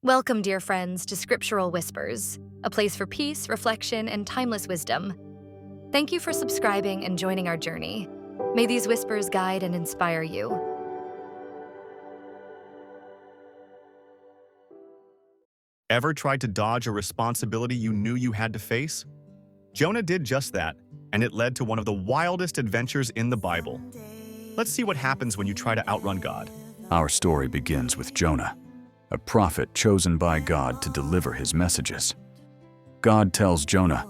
Welcome, dear friends, to Scriptural Whispers, a place for peace, reflection, and timeless wisdom. Thank you for subscribing and joining our journey. May these whispers guide and inspire you. Ever tried to dodge a responsibility you knew you had to face? Jonah did just that, and it led to one of the wildest adventures in the Bible. Let's see what happens when you try to outrun God. Our story begins with Jonah, a prophet chosen by God to deliver his messages. God tells Jonah,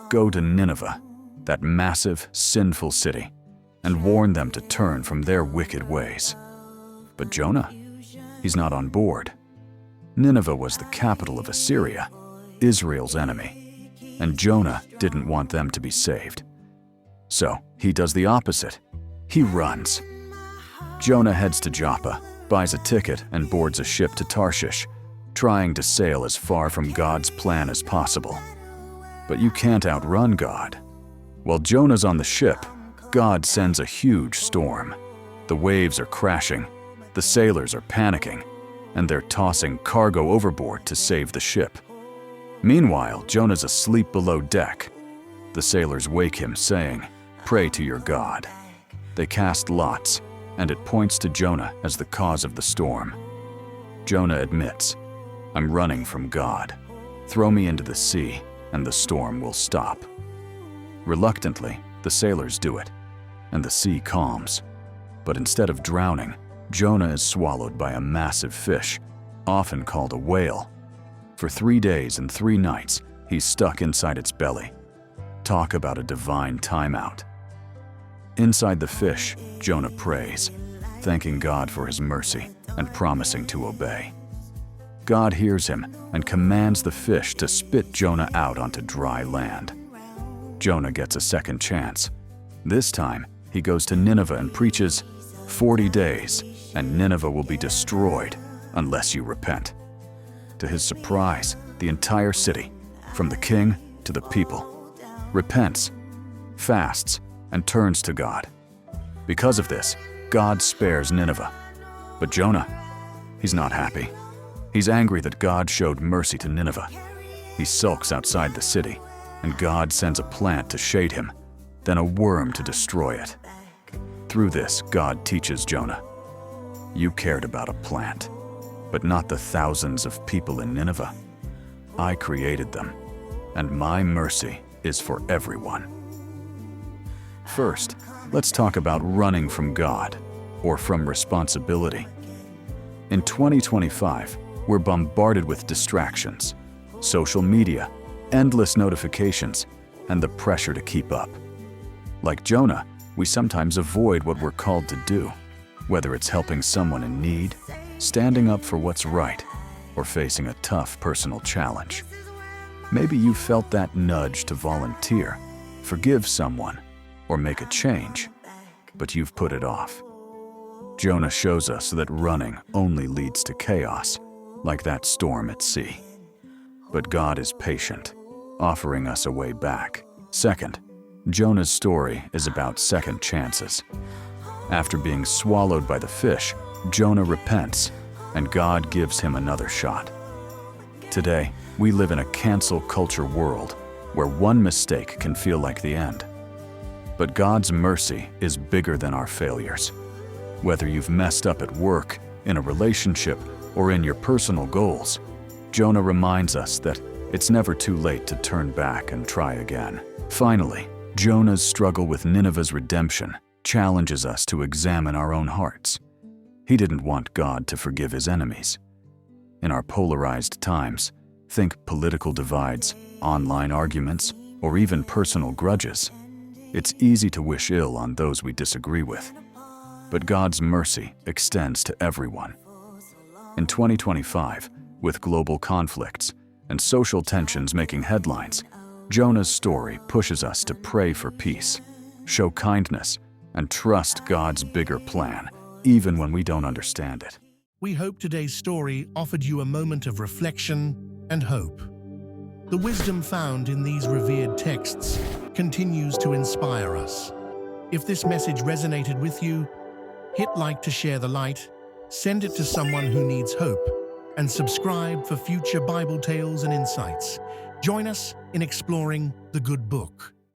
"Go to Nineveh, that massive, sinful city, and warn them to turn from their wicked ways." But Jonah, he's not on board. Nineveh was the capital of Assyria, Israel's enemy, and Jonah didn't want them to be saved. So he does the opposite. He runs. Jonah heads to Joppa, buys a ticket and boards a ship to Tarshish, trying to sail as far from God's plan as possible. But you can't outrun God. While Jonah's on the ship, God sends a huge storm. The waves are crashing, the sailors are panicking, and they're tossing cargo overboard to save the ship. Meanwhile, Jonah's asleep below deck. The sailors wake him, saying, "Pray to your God." They cast lots, and it points to Jonah as the cause of the storm. Jonah admits, "I'm running from God. Throw me into the sea, and the storm will stop." Reluctantly, the sailors do it, and the sea calms. But instead of drowning, Jonah is swallowed by a massive fish, often called a whale. For 3 days and 3 nights, he's stuck inside its belly. Talk about a divine timeout. Inside the fish, Jonah prays, thanking God for his mercy and promising to obey. God hears him and commands the fish to spit Jonah out onto dry land. Jonah gets a second chance. This time, he goes to Nineveh and preaches, 40 days, and Nineveh will be destroyed unless you repent. To his surprise, the entire city, from the king to the people, repents, fasts, and turns to God. Because of this, God spares Nineveh. But Jonah, he's not happy. He's angry that God showed mercy to Nineveh. He sulks outside the city, and God sends a plant to shade him, then a worm to destroy it. Through this, God teaches Jonah, "You cared about a plant, but not the thousands of people in Nineveh. I created them, and my mercy is for everyone." First, let's talk about running from God, or from responsibility. In 2025, we're bombarded with distractions, social media, endless notifications, and the pressure to keep up. Like Jonah, we sometimes avoid what we're called to do, whether it's helping someone in need, standing up for what's right, or facing a tough personal challenge. Maybe you felt that nudge to volunteer, forgive someone, or make a change, but you've put it off. Jonah shows us that running only leads to chaos, like that storm at sea. But God is patient, offering us a way back. Second, Jonah's story is about second chances. After being swallowed by the fish, Jonah repents, and God gives him another shot. Today, we live in a cancel culture world where one mistake can feel like the end. But God's mercy is bigger than our failures. Whether you've messed up at work, in a relationship, or in your personal goals, Jonah reminds us that it's never too late to turn back and try again. Finally, Jonah's struggle with Nineveh's redemption challenges us to examine our own hearts. He didn't want God to forgive his enemies. In our polarized times, think political divides, online arguments, or even personal grudges. It's easy to wish ill on those we disagree with. But God's mercy extends to everyone. In 2025, with global conflicts and social tensions making headlines, Jonah's story pushes us to pray for peace, show kindness, and trust God's bigger plan, even when we don't understand it. We hope today's story offered you a moment of reflection and hope. The wisdom found in these revered texts continues to inspire us. If this message resonated with you, hit like to share the light, send it to someone who needs hope, and subscribe for future Bible tales and insights. Join us in exploring the good book.